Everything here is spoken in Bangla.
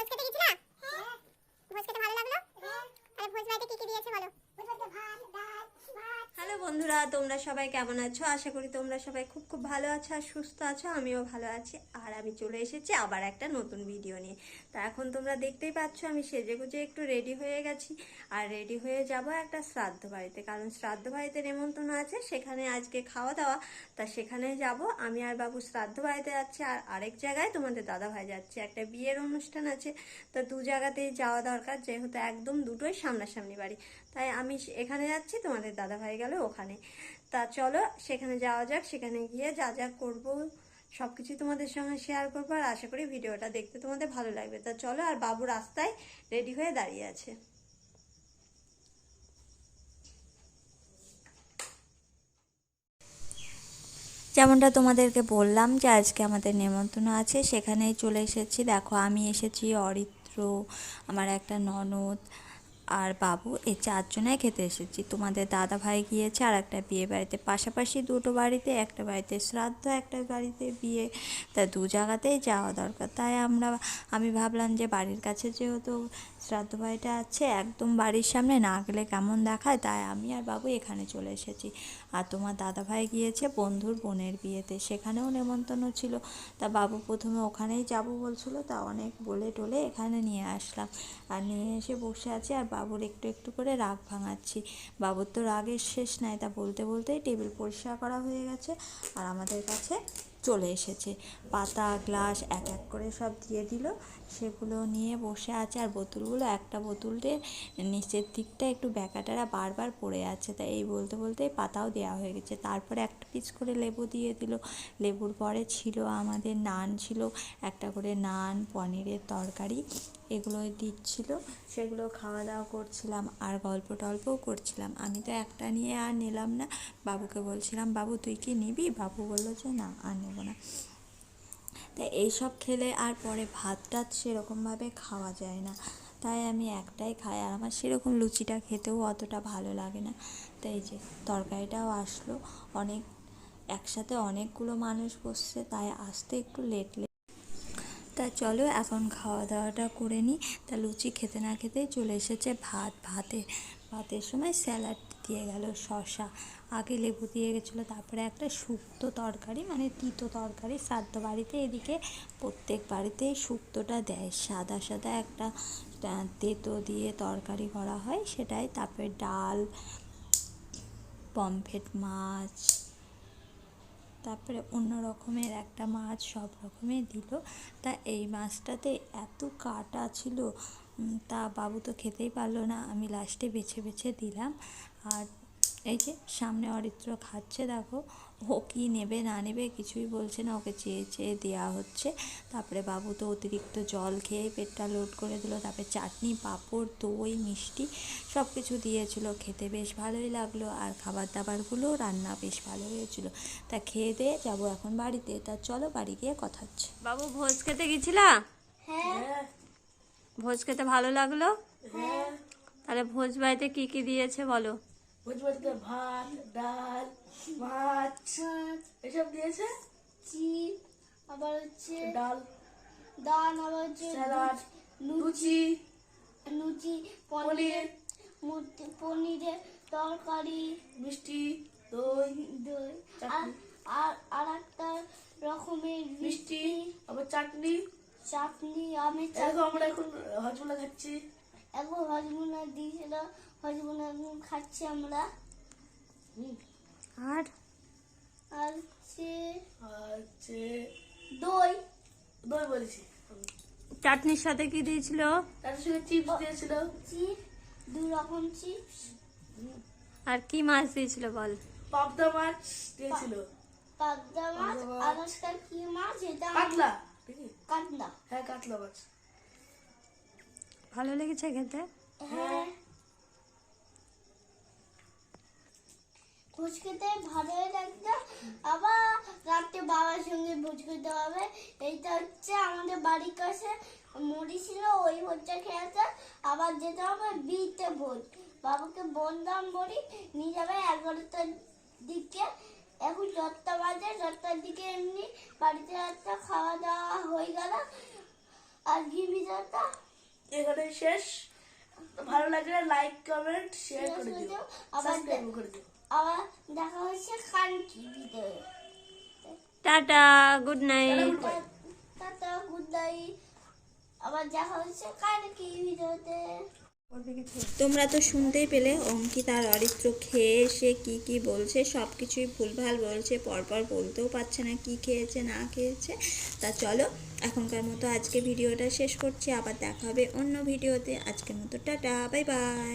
ভোজ খেতে গেছিলা? হ্যাঁ। ভোজ খেতে ভালো লাগলো? হ্যাঁ। তাহলে ভোজ বাড়িতে কি কি দিয়েছে বলো? ভোজ বাড়িতে ভাত, ডাল, ভাত। হ্যালো বন্ধুরা, তোমরা সবাই কেমন আছো? আশা করি তোমরা সবাই খুব খুব ভালো আছো আর সুস্থ আছো। আমিও ভালো আছি। আর আমি চলে এসেছি আবার একটা নতুন ভিডিও নিয়ে। তা এখন তোমরা দেখতেই পাচ্ছ আমি সেজেগুজে একটু রেডি হয়ে গেছি। আর রেডি হয়ে যাব একটা শ্রাদ্ধ বাড়িতে, কারণ শ্রাদ্ধ বাড়িতে নেমন্তন্ন আছে, সেখানে আজকে খাওয়া দাওয়া। তা সেখানে যাব আমি আর বাবু। শ্রাদ্ধ বাড়িতে যাচ্ছে আর আরেক জায়গায় তোমাদের দাদা ভাই যাচ্ছে, একটা বিয়ের অনুষ্ঠান আছে। তা দু জায়গাতেই যাওয়া দরকার, যেহেতু একদম দুটোই সামনাসামনি বাড়ি। তাই আমি এখানে যাচ্ছি, তোমাদের দাদা ভাই গেল ওখানে। তা চলো সেখানে যাওয়া যাক। সেখানে গিয়ে যা যা করবো সবকিছু তোমাদের সঙ্গে শেয়ার করবো। আর আশা করি ভিডিওটা দেখতে তোমাদের ভালো লাগবে। তা চলো। আর বাবু রাস্তায় রেডি হয়ে দাঁড়িয়ে আছে। যেমনটা তোমাদেরকে বললাম যে আজকে আমাদের নেমন্তন্ন আছে, সেখানেই চলে এসেছি। দেখো আমি এসেছি, অরিত্র, আমার একটা ননদ আর বাবু, এই চারজনে খেতে এসেছি। তোমাদের দাদা ভাই গিয়েছে আর একটা বিয়ে বাড়িতে, পাশাপাশি দুটো বাড়িতে, একটা বাড়িতে শ্রাদ্ধ, একটা বাড়িতে বিয়ে। তা দু জায়গাতেই যাওয়া দরকার। তাই আমি ভাবলাম যে বাড়ির কাছে যেহেতু শ্রাদ্ধ বাড়িটা আছে, একদম বাড়ির সামনে, না গেলে কেমন দেখায়, তাই আমি আর বাবু এখানে চলে এসেছি। আর তোমার দাদা ভাই গিয়েছে বন্ধুর বোনের বিয়েতে, সেখানেও নেমন্তন্ন ছিল। তা বাবু প্রথমে ওখানেই যাব বলছিল, তা অনেক বলে টলে এখানে নিয়ে আসলাম। আর নিয়ে এসে বসে আছি আর বাবুর একটু একটু করে রাগ ভাঙাচ্ছি। বাবুর তো রাগের শেষ নাই। তা বলতে বলতেই টেবিল পরিষ্কার করা হয়ে গেছে আর আমাদের কাছে চলে এসেছে। পাতা গ্লাস এক এক করে সব দিয়ে দিল, সেগুলো নিয়ে বসে আছে। আর বোতলগুলো, একটা বোতলের নিচের দিকটা একটু ব্যাকাটারা বারবার পড়ে আছে, তাই এই বলতে বলতেই পাতাও দেওয়া হয়ে গেছে। তারপরে একটা পিস করে লেবু দিয়ে দিল। লেবুর পরে ছিল আমাদের নান, ছিল একটা করে নান, পনিরের তরকারি, এগুলো দিচ্ছিল। সেগুলো খাওয়া দাওয়া করছিলাম আর গল্প টল্পও করছিলাম। আমি তো একটা নিয়ে আর নিলাম না। বাবুকে বলছিলাম, বাবু তুই কি নিবি? বাবু বললো যে না, আর নেব না। তাই এইসব খেলে আর পরে ভাত টাত সেরকমভাবে খাওয়া যায় না, তাই আমি একটাই খাই। আর আমার সেরকম লুচিটা খেতেও অতটা ভালো লাগে না। তাই যে তরকারিটাও আসলো, অনেক একসাথে অনেকগুলো মানুষ বসছে, তাই আসতে একটু লেট। তা চলো এখন খাওয়া দাওয়াটা করে নিই। তা লুচি খেতে না খেতেই চলে এসেছে ভাতের সময় স্যালাড দিয়ে গেল, শসা, আগে লেবু দিয়ে গেছিলো, তারপরে একটা শুক্তো তরকারি, মানে তিতো তরকারি। শ্রাদ্ধ বাড়িতে এদিকে প্রত্যেক বাড়িতেই শুক্তোটা দেয়, সাদা সাদা একটা তেতো দিয়ে তরকারি করা হয়, সেটাই। তারপরে ডাল, পমফ্রেট মাছ, তারপরে অন্য রকমের একটা মাছ, সব রকমের দিল। তা এই মাছটাতে এত কাটা ছিল, তা বাবু তো খেতেই পারলো না, আমি লাস্টে বেছে বেছে দিলাম। আর এই যে সামনে অরিত্র খাচ্ছে, দেখো ও কী নেবে না নেবে কিছুই বলছে না, ওকে চেয়ে চেয়ে দেওয়া হচ্ছে। তারপরে বাবু তো অতিরিক্ত জল খেয়ে পেটটা লোড করে দিল। তারপরে চাটনি, পাঁপড়, দই, মিষ্টি সব কিছু দিয়েছিল, খেতে বেশ ভালোই লাগলো। আর খাবার দাবারগুলো রান্না বেশ ভালো হয়েছিল। তা খেয়ে দিয়ে যাবো এখন বাড়িতে। তা চলো বাড়ি গিয়ে কথা হচ্ছে। বাবু ভোজ খেতে গেছিলা? হ্যাঁ। ভোজ খেতে ভালো লাগলো? হ্যাঁ। তাহলে ভোজ বাড়িতে কি কি দিয়েছে বলো? ভোজ বাড়িতে ভাত, ডাল, মাছ এসব দিয়েছে। চিপ, আবার হচ্ছে ডাল, আবার হচ্ছে স্যালাড, লুচি, পনির, পনিরের তরকারি, মিষ্টি, দই, দই, চাটনি, আর একটা রকমের মিষ্টি, আবার চাটনি। আমের এরকম আমরা এখন হজমোলা খাচ্ছি। এখন হজমোলা দিয়েছিল, হজমোলা এখন খাচ্ছি আমরা। আর আর হচ্ছে দই দই বলেছি। চাটনির সাথে কি দিয়েছিল? তার সঙ্গে চিপস দিয়েছিল। চিপস, দু রকম চিপস। আর কি মাছ দিয়েছিল বল? পাবদা মাছ দিয়েছিল। পাবদা মাছ, আর একটা কি মাছ এটা? কাতলা। কাতলা। হ্যাঁ, কাতলা মাছ। ভালো লেগেছে খেতে? হ্যাঁ, ভোজ খেতে ভালোই লাগছে। আবার রাত্রে বাবার সঙ্গে ভোজ খেতে হবে। এইটা হচ্ছে আমাদের বাড়ির কাছে মুড়ি ছিল, ওই ভোজটা খেয়েছে। আবার যেতে হবে বিয়েতে ভোজ। বাবাকে বললাম মুড়ি নিয়ে যাবে 11টার দিকে। এখন 4টা বাজে, 4টার দিকে এমনি বাড়িতে একটা খাওয়া দাওয়া হয়ে গেল। আজকে ভিডিওটা এখানে শেষ। ভালো লাগলে লাইক কমেন্ট শেয়ার করে দিও, আবার সাবস্ক্রাইব করে দিও। আবার দেখা হচ্ছে কালকে video. Tata, good night. Tata, good night. আবার দেখা হচ্ছে কালকে ভিডিওতে। তোমরা তো শুনতেই পেলে অঙ্কিতা আর অরিত্র খেয়ে এসে কি কি বলছে, সব কিছুই ভুলভাল বলছে, পরপর বলতেও পারছে না কি খেয়েছে না খেয়েছে। তা চলো এখনকার মতো আজকে ভিডিওটা শেষ করছি, আবার দেখা হবে অন্য ভিডিওতে। আজকের মতো টাটা, বাই বাই।